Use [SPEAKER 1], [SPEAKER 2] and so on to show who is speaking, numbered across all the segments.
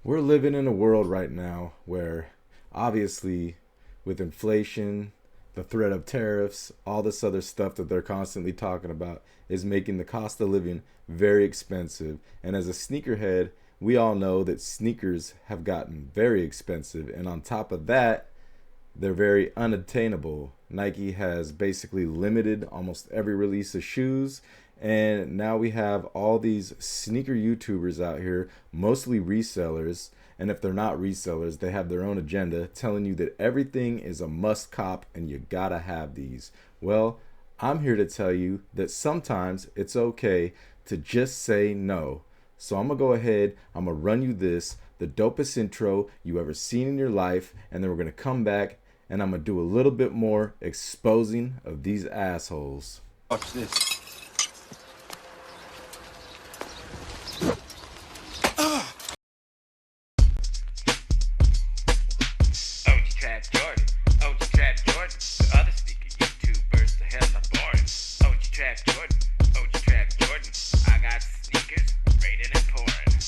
[SPEAKER 1] We're living in a world right now where obviously with inflation, the threat of tariffs, all this other stuff that they're constantly talking about is making the cost of living very expensive. And as a sneakerhead, we all know that sneakers have gotten very expensive. And on top of that, they're very unattainable. Nike has basically limited almost every release of shoes. And now we have all these sneaker YouTubers out here, mostly resellers. And if they're not resellers, they have their own agenda telling you that everything is a must cop and you gotta have these. Well, I'm here to tell you that sometimes it's okay to just say no. So I'm gonna go ahead, I'm gonna run you the dopest intro you ever seen in your life, and then we're gonna come back and I'm gonna do a little bit more exposing of these assholes.
[SPEAKER 2] Watch this.
[SPEAKER 3] OG Trap Jordan, OG Trap Jordan, the other sneaker YouTubers, the hell are boring. OG Trap Jordan, OG Trap Jordan, I got sneakers rated and pouring.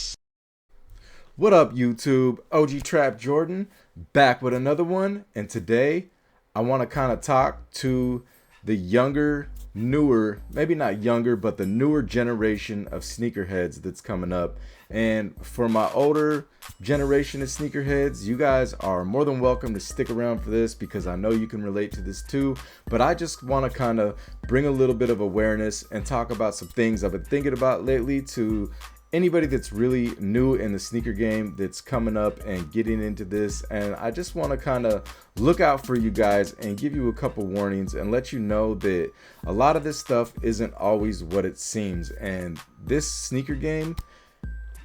[SPEAKER 1] What up, YouTube? OG Trap Jordan back with another one, and today I want to kind of talk to the younger, newer, maybe not younger, but the newer generation of sneakerheads that's coming up. And for my older generation of sneakerheads, you guys are more than welcome to stick around for this because I know you can relate to this too. But I just want to kind of bring a little bit of awareness and talk about some things I've been thinking about lately to anybody that's really new in the sneaker game that's coming up and getting into this. And I just want to kind of look out for you guys and give you a couple warnings and let you know that a lot of this stuff isn't always what it seems. And this sneaker game,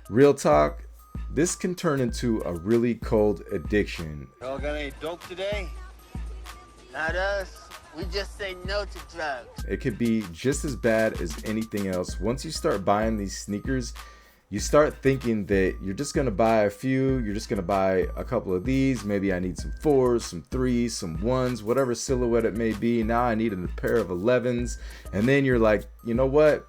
[SPEAKER 1] real talk, this can turn into a really cold addiction.
[SPEAKER 2] Y'all got any dope today?
[SPEAKER 4] Not us. We just say no to drugs.
[SPEAKER 1] It could be just as bad as anything else. Once you start buying these sneakers, you start thinking that you're just going to buy a few, you're just going to buy a couple of these. Maybe I need some 4s, some 3s, some 1s, whatever silhouette it may be. Now I need a pair of 11s. And then you're like, you know what?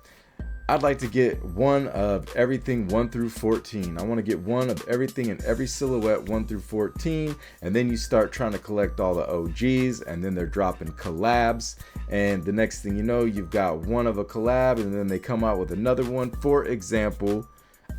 [SPEAKER 1] I'd like to get one of everything 1 through 14. I want to get one of everything in every silhouette 1 through 14. And then you start trying to collect all the OGs, and then they're dropping collabs. And the next thing you know, you've got one of a collab, and then they come out with another one. For example,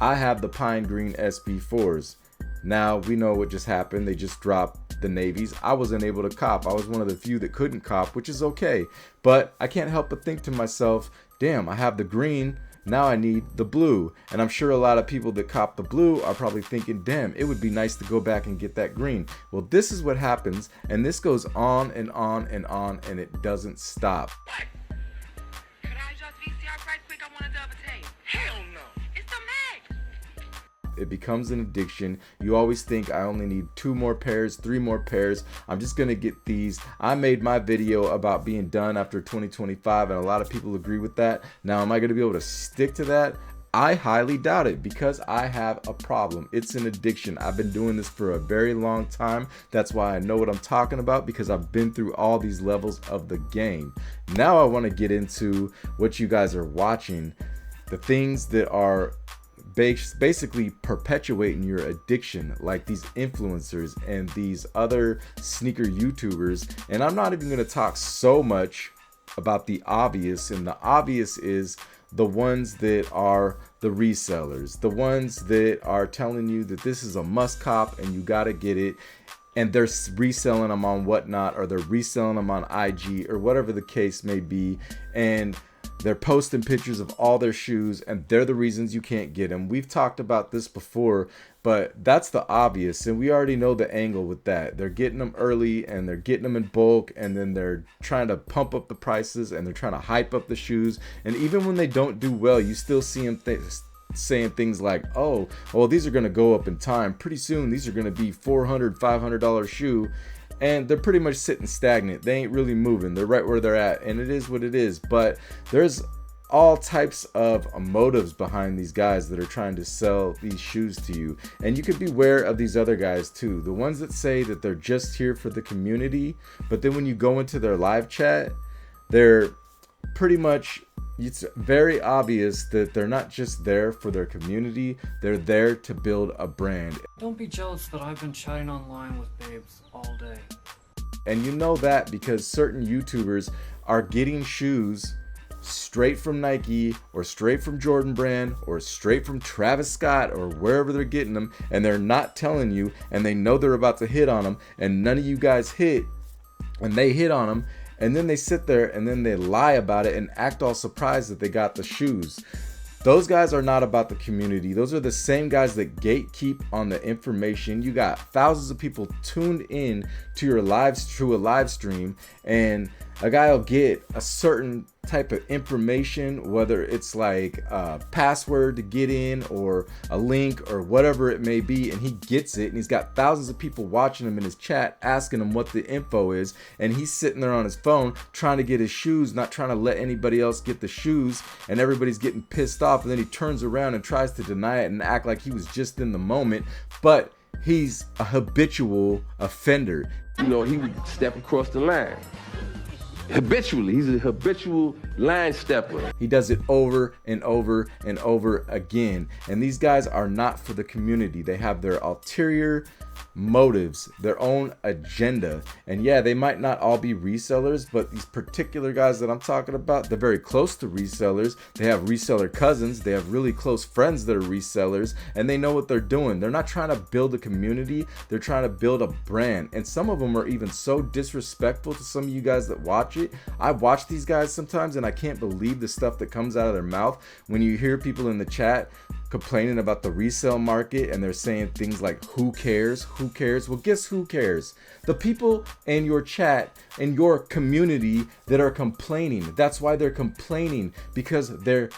[SPEAKER 1] I have the Pine Green SB4s. Now we know what just happened. They just dropped the navies. I wasn't able to cop. I was one of the few that couldn't cop, which is okay. But I can't help but think to myself, damn, I have the green. Now I need the blue. And I'm sure a lot of people that cop the blue are probably thinking, damn, it would be nice to go back and get that green. Well, this is what happens. And this goes on and on and on, and it doesn't stop.
[SPEAKER 5] What? Could I just VCR right quick? I want a double tape.
[SPEAKER 3] Hell no.
[SPEAKER 5] It's the Mac.
[SPEAKER 1] It becomes an addiction. You always think I only need 2 more pairs, 3 more pairs. I'm just gonna get these. I made my video about being done after 2025, and a lot of people agree with that. Now, am I gonna be able to stick to that? I highly doubt it because I have a problem. It's an addiction. I've been doing this for a very long time. That's why I know what I'm talking about, because I've been through all these levels of the game. Now I want to get into what you guys are watching, the things that are basically perpetuating your addiction, like these influencers and these other sneaker YouTubers. And I'm not even going to talk so much about the obvious, and the obvious is the ones that are the resellers, the ones that are telling you that this is a must cop and you got to get it, and they're reselling them on whatnot, or they're reselling them on IG or whatever the case may be, and they're posting pictures of all their shoes, and they're the reasons you can't get them. We've talked about this before, but that's the obvious, and we already know the angle with that. They're getting them early, and they're getting them in bulk, and then they're trying to pump up the prices, and they're trying to hype up the shoes. And even when they don't do well, you still see them saying things like, oh, well, these are going to go up in time. Pretty soon, these are going to be $400, $500 shoe. And they're pretty much sitting stagnant. They ain't really moving. They're right where they're at. And it is what it is. But there's all types of motives behind these guys that are trying to sell these shoes to you. And you could beware of these other guys too. The ones that say that they're just here for the community. But then when you go into their live chat, they're pretty much it's very obvious that they're not just there for their community, they're there to build a brand.
[SPEAKER 6] Don't be jealous that I've been chatting online with babes all day.
[SPEAKER 1] And you know that because certain YouTubers are getting shoes straight from Nike or straight from Jordan Brand or straight from Travis Scott or wherever they're getting them, and they're not telling you, and they know they're about to hit on them, and none of you guys hit, and they hit on them, and then they sit there and then they lie about it and act all surprised that they got the shoes. Those guys are not about the community. Those are the same guys that gatekeep on the information. You got thousands of people tuned in to a live stream, and a guy will get a certain type of information, whether it's like a password to get in or a link or whatever it may be, and he gets it, and he's got thousands of people watching him in his chat asking him what the info is, and he's sitting there on his phone trying to get his shoes, not trying to let anybody else get the shoes, and everybody's getting pissed off, and then he turns around and tries to deny it and act like he was just in the moment, but he's a habitual offender.
[SPEAKER 7] You know, he would step across the line. Habitually, he's a habitual line stepper.
[SPEAKER 1] He does it over and over and over again. And these guys are not for the community. They have their ulterior motives, their own agenda. And yeah, they might not all be resellers, but these particular guys that I'm talking about, they're very close to resellers. They have reseller cousins. They have really close friends that are resellers, and they know what they're doing. They're not trying to build a community. They're trying to build a brand. And some of them are even so disrespectful to some of you guys that watch it. I watch these guys sometimes and I can't believe the stuff that comes out of their mouth when you hear people in the chat complaining about the resale market, and they're saying things like, who cares? Who cares? Well, guess who cares? The people in your chat, in your community that are complaining. That's why they're complaining, because they're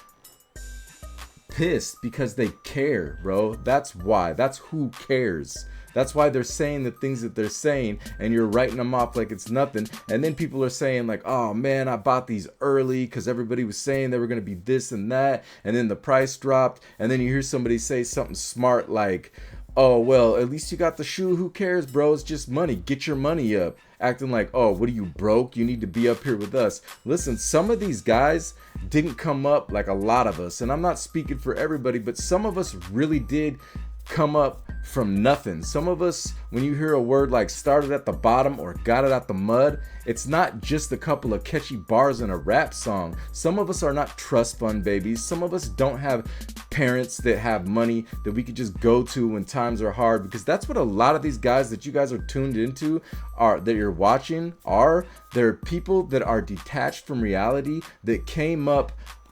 [SPEAKER 1] pissed, because they care, bro. That's why. That's who cares. That's why they're saying the things that they're saying, and you're writing them off like it's nothing. And then people are saying like, oh man, I bought these early because everybody was saying they were going to be this and that, and then the price dropped. And then you hear somebody say something smart like, oh, well, at least you got the shoe. Who cares, bro? It's just money. Get your money up. Acting like, oh, what are you, broke? You need to be up here with us. Listen, some of these guys didn't come up like a lot of us. And I'm not speaking for everybody, but some of us really did come up from nothing. Some of us, when you hear a word like started at the bottom or got it out the mud, it's not just a couple of catchy bars in a rap song. Some of us are not trust fund babies. Some of us don't have parents that have money that we could just go to when times are hard, because that's what a lot of these guys that you guys are tuned into are, that you're watching, are. They're people that are detached from reality, that came up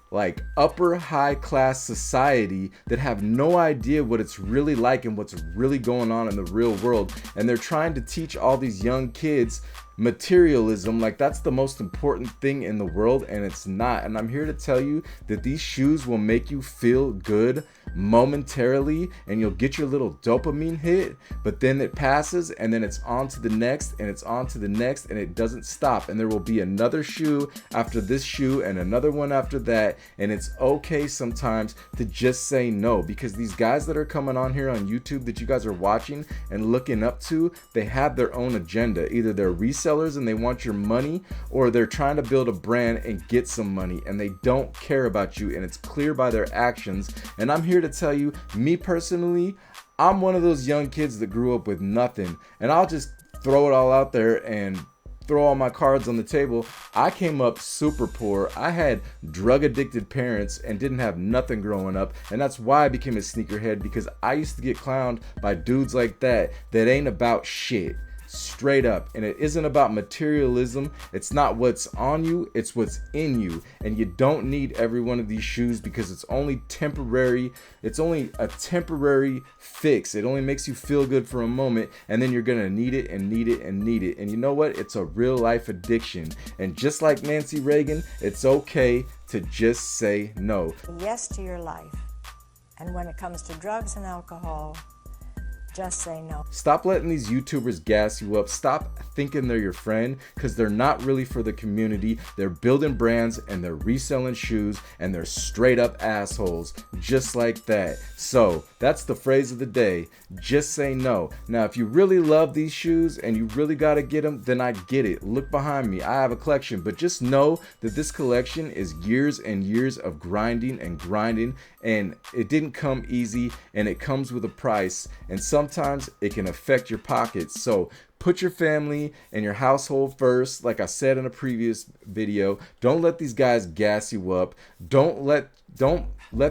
[SPEAKER 1] like upper high class society, that have no idea what it's really like and what's really going on in the real world. And they're trying to teach all these young kids materialism like that's the most important thing in the world, and it's not. And I'm here to tell you that these shoes will make you feel good momentarily, and you'll get your little dopamine hit, but then it passes, and then it's on to the next, and it's on to the next, and it doesn't stop. And there will be another shoe after this shoe and another one after that. And it's okay sometimes to just say no, because these guys that are coming on here on YouTube that you guys are watching and looking up to, they have their own agenda. Either they're resellers and they want your money, or they're trying to build a brand and get some money, and they don't care about you, and it's clear by their actions. And I'm here to tell you, me personally, I'm one of those young kids that grew up with nothing, and I'll just throw it all out there and throw all my cards on the table. I came up super poor. I had drug addicted parents and didn't have nothing growing up, and that's why I became a sneakerhead, because I used to get clowned by dudes like that ain't about shit. Straight up. And it isn't about materialism. It's not what's on you, it's what's in you. And you don't need every one of these shoes, because it's only temporary. It's only a temporary fix. It only makes you feel good for a moment, and then you're gonna need it and need it and need it. And you know what? It's a real life addiction. And just like Nancy Reagan, it's okay to just say no.
[SPEAKER 8] Yes to your life. And when it comes to drugs and alcohol, Just say no.
[SPEAKER 1] Stop letting these YouTubers gas you up. Stop thinking they're your friend, because they're not really for the community. They're building brands and they're reselling shoes, and they're straight up assholes, just like that. So that's the phrase of the day. Just say no. Now, if you really love these shoes and you really got to get them, then I get it. Look behind me. I have a collection, but just know that this collection is years and years of grinding, and it didn't come easy, and it comes with a price, and sometimes it can affect your pockets. So put your family and your household first. Like I said in a previous video, don't let these guys gas you up. Don't let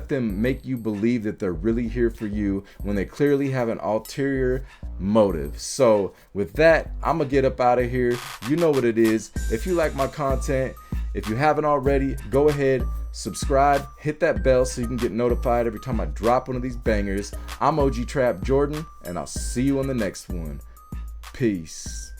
[SPEAKER 1] them make you believe that they're really here for you when they clearly have an ulterior motive. So with that, I'm gonna get up out of here. You know what it is. If you like my content, if you haven't already, go ahead, subscribe, hit that bell so you can get notified every time I drop one of these bangers. I'm OG Trap Jordan, and I'll see you on the next one. Peace.